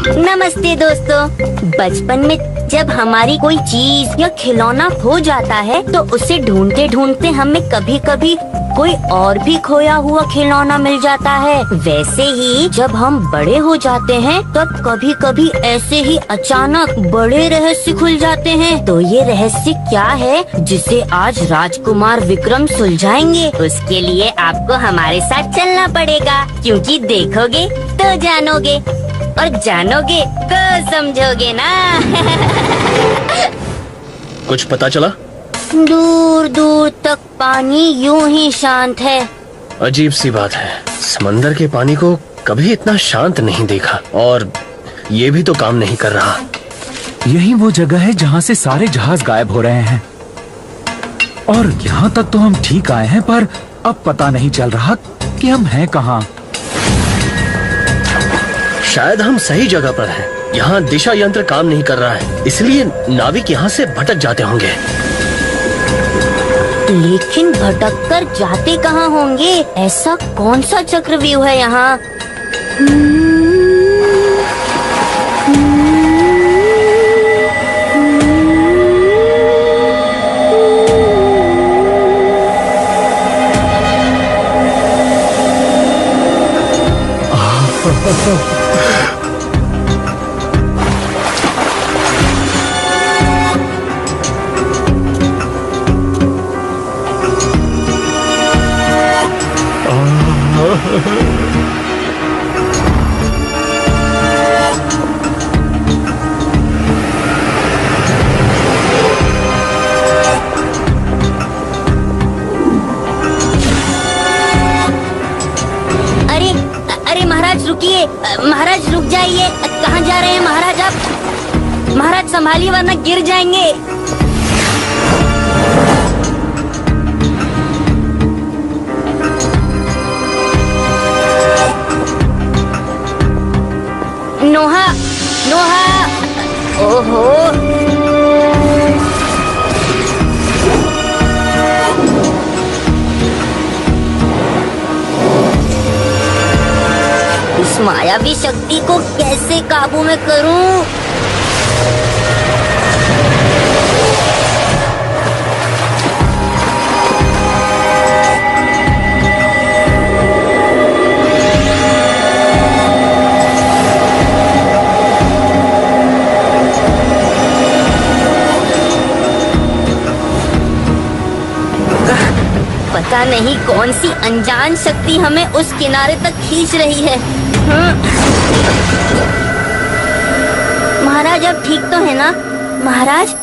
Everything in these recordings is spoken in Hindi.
नमस्ते दोस्तों। बचपन में जब हमारी कोई चीज या खिलौना खो जाता है तो उसे ढूंढते ढूंढते हमें कभी कभी कोई और भी खोया हुआ खिलौना मिल जाता है। वैसे ही जब हम बड़े हो जाते हैं तब कभी कभी ऐसे ही अचानक बड़े रहस्य खुल जाते हैं। तो ये रहस्य क्या है जिसे आज राजकुमार विक्रम सुलझाएंगे? उसके लिए आपको हमारे साथ चलना पड़ेगा, क्योंकि देखोगे तो जानोगे और जानोगे तो समझोगे ना। कुछ पता चला? दूर दूर तक पानी यूं ही शांत है। अजीब सी बात है, समंदर के पानी को कभी इतना शांत नहीं देखा, और ये भी तो काम नहीं कर रहा। यही वो जगह है जहाँ से सारे जहाज गायब हो रहे हैं, और यहाँ तक तो हम ठीक आए हैं, पर अब पता नहीं चल रहा कि हम हैं कहाँ। शायद हम सही जगह पर हैं। यहाँ दिशा यंत्र काम नहीं कर रहा है, इसलिए नाविक यहाँ से भटक जाते होंगे। लेकिन भटक कर जाते कहाँ होंगे? ऐसा कौन सा चक्रव्यूह है यहाँ? अरे महाराज रुकिए, महाराज रुक जाइए। कहाँ जा रहे हैं महाराज आप? महाराज संभालिए वरना गिर जाएंगे। नोहा, नोहा, ओहो। इस मायावी शक्ति को कैसे काबू में करूं? पता नहीं कौन सी अनजान शक्ति हमें उस किनारे तक खींच रही है। महाराज अब ठीक तो है ना? महाराज?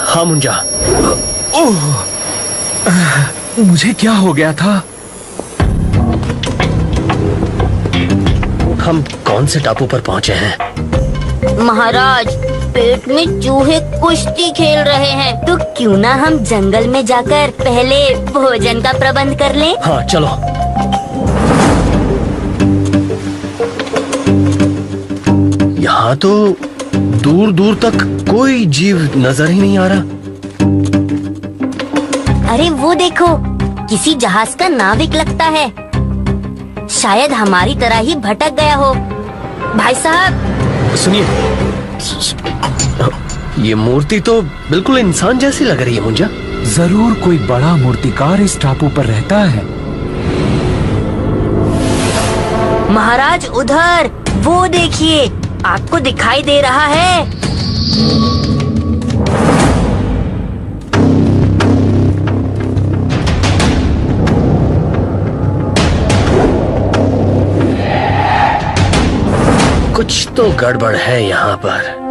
हाँ मुंजा। ओह, मुझे क्या हो गया था? हम कौन से टापू पर पहुँचे हैं? महाराज, पेट में चूहे कुश्ती खेल रहे हैं, तो क्यों ना हम जंगल में जाकर पहले भोजन का प्रबंध कर लें? हाँ चलो। यहाँ तो दूर दूर तक कोई जीव नजर ही नहीं आ रहा। अरे वो देखो, किसी जहाज का नाविक लगता है। शायद हमारी तरह ही भटक गया हो। भाई साहब सुनिए, ये मूर्ति तो बिल्कुल इंसान जैसी लग रही है मुंजा। जरूर कोई बड़ा मूर्तिकार इस टापू पर रहता है। महाराज उधर, वो देखिए, आपको दिखाई दे रहा है? कुछ तो गड़बड़ है यहाँ पर।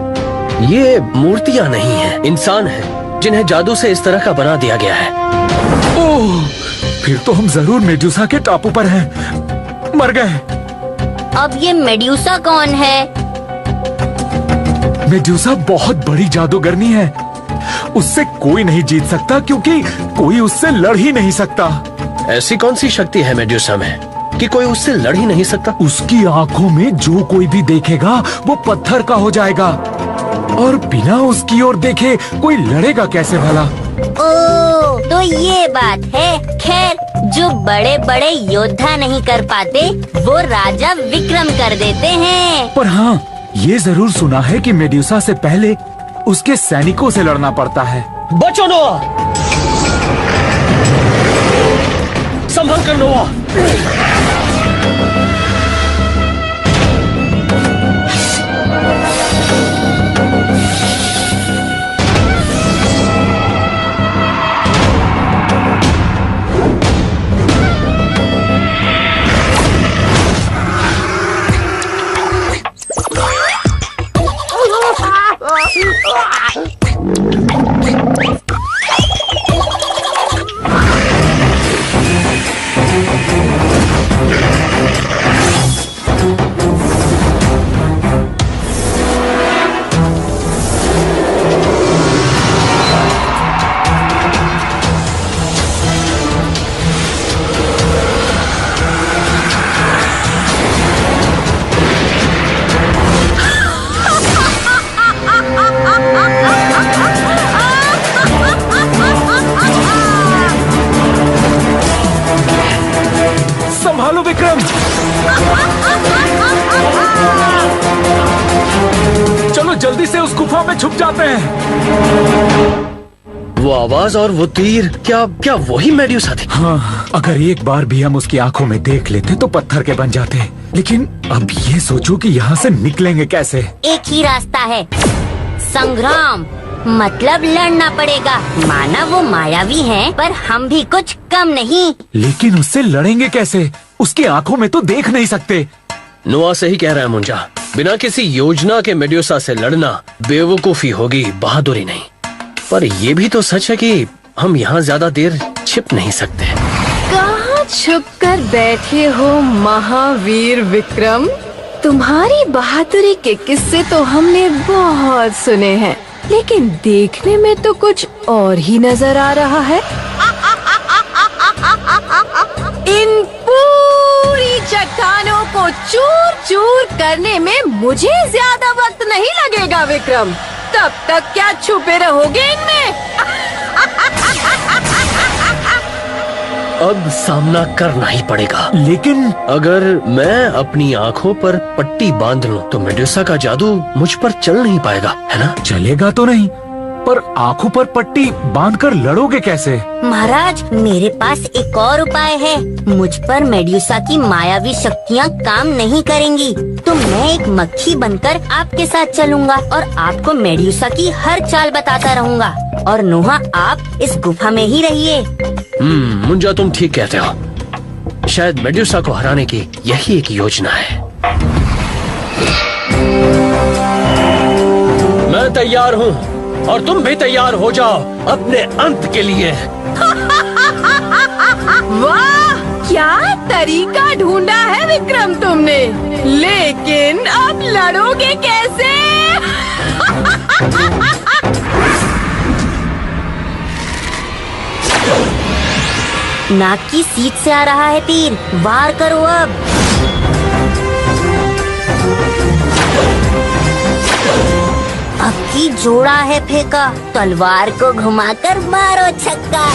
ये मूर्तियाँ नहीं हैं, इंसान हैं, जिन्हें जादू से इस तरह का बना दिया गया है। ओह, फिर तो हम जरूर मेडुसा के टापू पर हैं। मर गए। अब ये मेड्यूसा कौन है? मेडुसा बहुत बड़ी जादूगरनी है। उससे कोई नहीं जीत सकता, क्योंकि कोई उससे लड़ ही नहीं सकता। ऐसी कौन सी शक्ति है मेडुसा में कि कोई उससे लड़ ही नहीं सकता? उसकी आंखों में जो कोई भी देखेगा वो पत्थर का हो जाएगा, और बिना उसकी ओर देखे कोई लड़ेगा कैसे भला? ओह, तो ये बात है। खैर, जो बड़े बड़े योद्धा नहीं कर पाते वो राजा विक्रम कर देते हैं। पर हाँ, ये जरूर सुना है कि मेड्यूसा से पहले उसके सैनिकों से लड़ना पड़ता है। बचो नोआ, संभल कर नोआ। संभालो विक्रम। चलो जल्दी से उस गुफा में छुप जाते हैं। वो आवाज और वो तीर, क्या क्या वही मेड्यूसा थी? हाँ, अगर एक बार भी हम उसकी आंखों में देख लेते तो पत्थर के बन जाते। लेकिन अब ये सोचो कि यहाँ से निकलेंगे कैसे? एक ही रास्ता है, संग्राम। मतलब लड़ना पड़ेगा। माना वो मायावी हैं, पर हम भी कुछ कम नहीं। लेकिन उससे लड़ेंगे कैसे? उसकी आंखों में तो देख नहीं सकते। नोआ सही कह रहा है मुंजा। बिना किसी योजना के मेड्यूसा से लड़ना बेवकूफी होगी, बहादुरी नहीं। पर ये भी तो सच है कि हम यहाँ ज्यादा देर छिप नहीं सकते। कहाँ छुप कर बैठे हो महावीर विक्रम? तुम्हारी बहादुरी के किस्से तो हमने बहुत सुने हैं, लेकिन देखने में तो कुछ और ही नजर आ रहा है। इन पूरी चट्टानों को चूर चूर करने में मुझे ज्यादा वक्त नहीं लगेगा विक्रम। तब तक क्या छुपे रहोगे इनमें? अब सामना करना ही पड़ेगा। लेकिन अगर मैं अपनी आंखों पर पट्टी बांध लूं तो मेड्यूसा का जादू मुझ पर चल नहीं पाएगा, है ना? चलेगा तो नहीं, पर आंखों पर पट्टी बांधकर लड़ोगे कैसे? महाराज, मेरे पास एक और उपाय है। मुझ पर मेड्यूसा की मायावी शक्तियाँ काम नहीं करेंगी, तो मैं एक मक्खी बनकर आपके साथ चलूंगा और आपको मेड्यूसा की हर चाल बताता रहूंगा। और नोहा, आप इस गुफा में ही रहिए। मुंजा, तुम ठीक कहते हो। शायद मेड्यूसा को हराने की यही एक योजना है। मैं तैयार हूँ और तुम भी तैयार हो जाओ अपने अंत के लिए। वाह, क्या तरीका ढूंढा है विक्रम तुमने। लेकिन अब लड़ोगे कैसे? नाक की सीट से आ रहा है तीर, वार करो अब। अब की जोड़ा है फेंका, तलवार को घुमाकर मारो छक्का।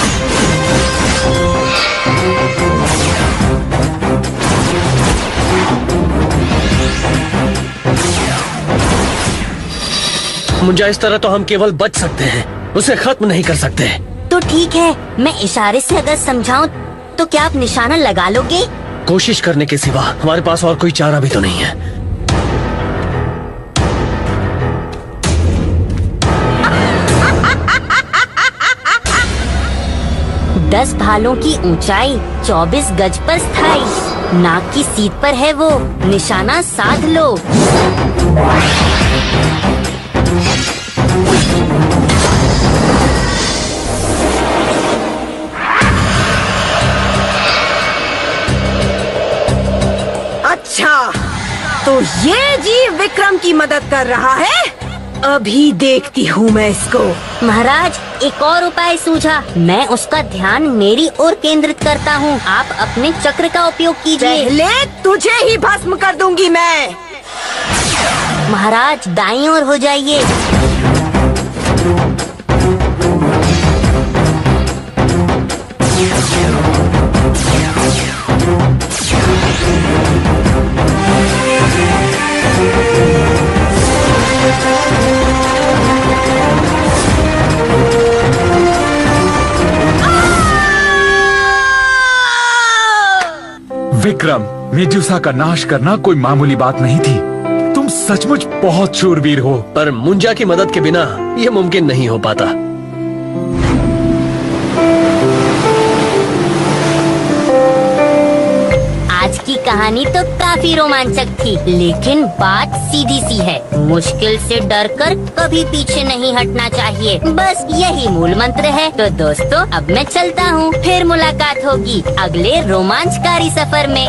मुंजा, इस तरह तो हम केवल बच सकते हैं, उसे खत्म नहीं कर सकते। तो ठीक है, मैं इशारे से अगर समझाऊं तो क्या आप निशाना लगा लोगे? कोशिश करने के सिवा हमारे पास और कोई चारा भी तो नहीं है। दस भालों की ऊंचाई, 24 गज पर स्थायी। नाक की सीट पर है वो, निशाना साध लो। अच्छा, तो ये जीव विक्रम की मदद कर रहा है। अभी देखती हूँ मैं इसको। महाराज, एक और उपाय सूझा। मैं उसका ध्यान मेरी ओर केंद्रित करता हूँ। आप अपने चक्र का उपयोग कीजिए। पहले तुझे ही भस्म कर दूंगी मैं। महाराज, दाईं ओर हो जाइए। विक्रम, मेडुसा का नाश करना कोई मामूली बात नहीं थी। तुम सचमुच बहुत शूरवीर हो। पर मुंजा की मदद के बिना यह मुमकिन नहीं हो पाता। आज की कहानी तो काफी रोमांचक थी, लेकिन बात सीधी सी है, मुश्किल से डरकर कभी पीछे नहीं हटना चाहिए। बस यही मूल मंत्र है। तो दोस्तों, अब मैं चलता हूँ, फिर मुलाकात होगी अगले रोमांचकारी सफर में।